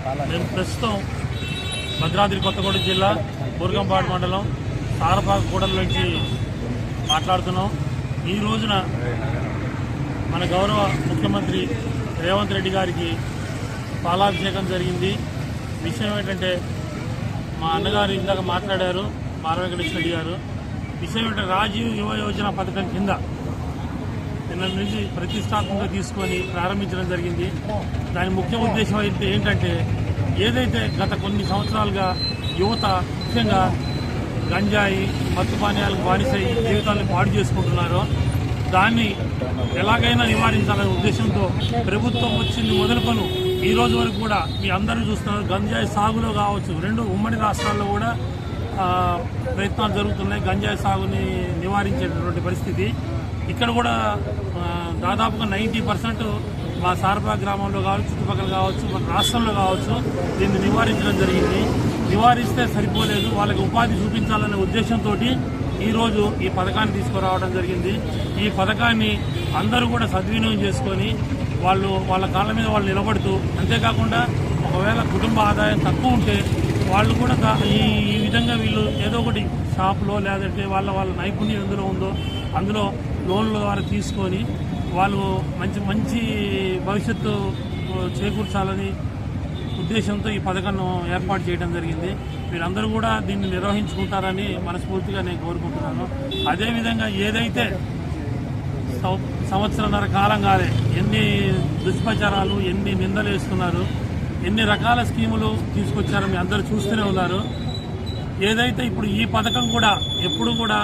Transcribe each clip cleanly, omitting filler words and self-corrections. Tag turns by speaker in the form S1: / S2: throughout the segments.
S1: మేము ప్రస్తుతం భద్రాద్రి కొత్తగూడెం జిల్లా బూర్గంపాడు మండలం సారపాక కూడల నుంచి మాట్లాడుతున్నాం. ఈ రోజున మన గౌరవ ముఖ్యమంత్రి రేవంత్ రెడ్డి గారికి పాలాభిషేకం జరిగింది. విషయం ఏంటంటే మా అన్నగారు ఇందాక మాట్లాడారు, మాల వెంకటేశ్వర రెడ్డి గారు. విషయం ఏంటంటే రాజీవ్ యువ యోజన పథకం కింద నిన్న నుంచి ప్రతిష్టాత్మకంగా తీసుకొని ప్రారంభించడం జరిగింది. దాని ముఖ్య ఉద్దేశం అయితే ఏంటంటే ఏదైతే గత కొన్ని సంవత్సరాలుగా యువత ముఖ్యంగా గంజాయి మత్తు పానీయాలకు బానిసై జీవితాలను పాడు చేసుకుంటున్నారో దాన్ని ఎలాగైనా నివారించాలనే ఉద్దేశంతో ప్రభుత్వం వచ్చింది మొదలుకొని ఈ రోజు వరకు కూడా మీ అందరూ చూస్తున్నారు. గంజాయి సాగులో కావచ్చు, రెండు ఉమ్మడి రాష్ట్రాల్లో కూడా ప్రయత్నాలు జరుగుతున్నాయి గంజాయి సాగుని నివారించేటటువంటి పరిస్థితి. ఇక్కడ కూడా దాదాపుగా 90% మా సారపాక గ్రామంలో కావచ్చు, చుట్టుపక్కల కావచ్చు, మన రాష్ట్రంలో కావచ్చు దీన్ని నివారించడం జరిగింది. నివారిస్తే సరిపోలేదు, వాళ్ళకి ఉపాధి చూపించాలనే ఉద్దేశంతో ఈరోజు ఈ పథకాన్ని తీసుకురావడం జరిగింది. ఈ పథకాన్ని అందరూ కూడా సద్వినియోగం చేసుకొని వాళ్ళ కాళ్ళ మీద వాళ్ళు నిలబడుతూ, అంతేకాకుండా ఒకవేళ కుటుంబ ఆదాయం తక్కువ ఉంటే వాళ్ళు కూడా ఈ విధంగా వీళ్ళు ఏదో ఒకటి షాపులో లేదంటే వాళ్ళ నైపుణ్యం ఎందులో ఉందో అందులో లోన్ల ద్వారా తీసుకొని వాళ్ళు మంచి భవిష్యత్తు చేకూర్చాలని ఉద్దేశంతో ఈ పథకాన్ని ఏర్పాటు చేయడం జరిగింది. మీరందరూ కూడా దీన్ని నిర్వహించుకుంటారని మనస్ఫూర్తిగా నేను కోరుకుంటున్నాను. అదేవిధంగా ఏదైతే సంవత్సరన్నర కాలంగానే ఎన్ని దుష్ప్రచారాలు, ఎన్ని నిందలు వేస్తున్నారు, ఎన్ని రకాల స్కీములు తీసుకొచ్చారో మీ అందరూ చూస్తూనే ఉన్నారు. ఏదైతే ఇప్పుడు ఈ పథకం కూడా ఎప్పుడు కూడా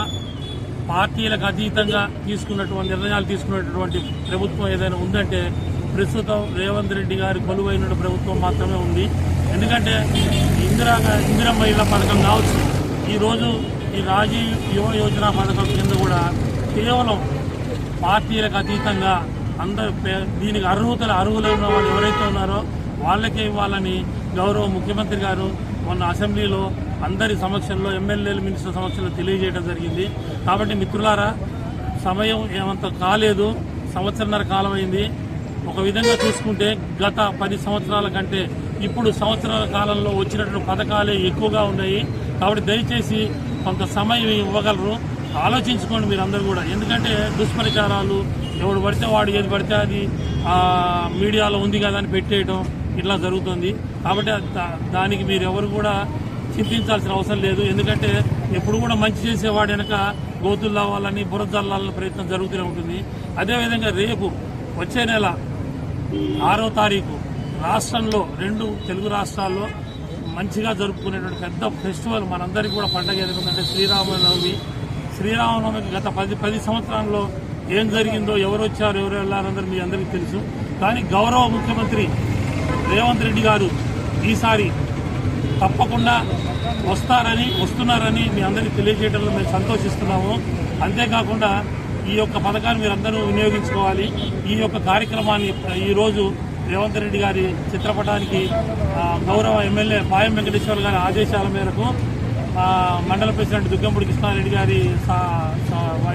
S1: పార్టీలకు అతీతంగా నిర్ణయాలు తీసుకున్నటువంటి ప్రభుత్వం ఏదైనా ఉందంటే ప్రస్తుతం రేవంత్ రెడ్డి గారి కొలువైన ప్రభుత్వం మాత్రమే ఉంది. ఎందుకంటే ఇందిరమ్మ ఇళ్ల పథకం కావచ్చు, ఈరోజు ఈ రాజీవ్ యువ యోజన పథకం కింద కూడా కేవలం పార్టీలకు అతీతంగా అందరూ దీనికి అర్హులైన వాళ్ళు ఎవరైతే ఉన్నారో వాళ్ళకే ఇవ్వాలని గౌరవ ముఖ్యమంత్రి గారు మొన్న అసెంబ్లీలో అందరి సమక్షంలో ఎమ్మెల్యేలు, మినిస్టర్ సమక్షంలో తెలియజేయడం జరిగింది. కాబట్టి మిత్రులారా, సమయం ఏమంత కాలేదు, సంవత్సరన్నర కాలం అయింది. ఒక విధంగా చూసుకుంటే గత 10 సంవత్సరాల కంటే ఇప్పుడు సంవత్సరాల కాలంలో వచ్చినటువంటి పథకాలే ఎక్కువగా ఉన్నాయి. కాబట్టి దయచేసి కొంత సమయం ఇవ్వగలరు, ఆలోచించుకోండి మీరందరూ కూడా. ఎందుకంటే దుష్ప్రచారాలు, ఎవడు పడితే వాడు ఏది పడితే అది మీడియాలో ఉంది కదా అని పెట్టేయడం ఇట్లా జరుగుతుంది. కాబట్టి దానికి మీరు ఎవరు కూడా చింతించాల్సిన అవసరం లేదు. ఎందుకంటే ఎప్పుడు కూడా మంచి చేసేవాడు వెనక గోతులు తవ్వాలని, బురద జల్లాలని ప్రయత్నం జరుగుతూనే ఉంటుంది. అదేవిధంగా రేపు వచ్చే నెల 6వ తారీఖు రాష్ట్రంలో 2 తెలుగు రాష్ట్రాల్లో మంచిగా జరుపుకునేటువంటి పెద్ద ఫెస్టివల్ మనందరికీ కూడా పండగ ఎదుగుతుందంటే శ్రీరామనవమి. శ్రీరామనవమికి గత 10 సంవత్సరాల్లో ఏం జరిగిందో, ఎవరు వచ్చారు, ఎవరు వెళ్ళారన్నది మీ అందరికీ తెలుసు. కానీ గౌరవ ముఖ్యమంత్రి రేవంత్ రెడ్డి గారు ఈసారి తప్పకుండా వస్తున్నారని మీ అందరికీ తెలియజేయడంలో మేము సంతోషిస్తున్నాము. అంతేకాకుండా ఈ యొక్క పథకాన్ని మీరందరూ వినియోగించుకోవాలి. ఈ యొక్క కార్యక్రమాన్ని ఈరోజు రేవంత్ రెడ్డి గారి చిత్రపటానికి గౌరవ ఎమ్మెల్యే పాయం వెంకటేశ్వర గారి ఆదేశాల మేరకు మండల ప్రెసిడెంట్ దుగ్గంపూడి కృష్ణారెడ్డి గారి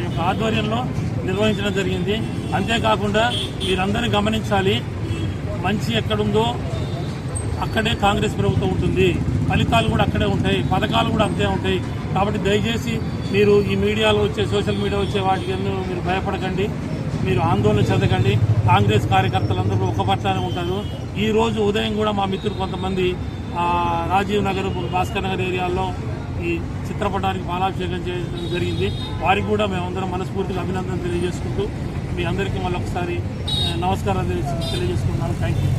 S1: యొక్క ఆధ్వర్యంలో నిర్వహించడం జరిగింది. అంతేకాకుండా మీరందరూ గమనించాలి, మంచి ఎక్కడుందో అక్కడే కాంగ్రెస్ ప్రభుత్వం ఉంటుంది, ఫలితాలు కూడా అక్కడే ఉంటాయి, పథకాలు కూడా అంతే ఉంటాయి. కాబట్టి దయచేసి మీరు ఈ మీడియాలో వచ్చే, సోషల్ మీడియా వచ్చే వాటికి మీరు భయపడకండి, మీరు ఆందోళన చెందకండి. కాంగ్రెస్ కార్యకర్తలందరూ ఒక పట్టానే ఉంటారు. ఈ రోజు ఉదయం కూడా మా మిత్రులు కొంతమంది రాజీవ్ నగర్, భాస్కర్ నగర్ ఏరియాల్లో ఈ చిత్రపటానికి పాలాభిషేకం చేయడం జరిగింది. వారికి కూడా మేమందరం మనస్ఫూర్తిగా అభినందన తెలియజేసుకుంటూ మీ అందరికీ మళ్ళొకసారి నమస్కారాలు తెలియజేసుకుంటున్నాను. Thank you.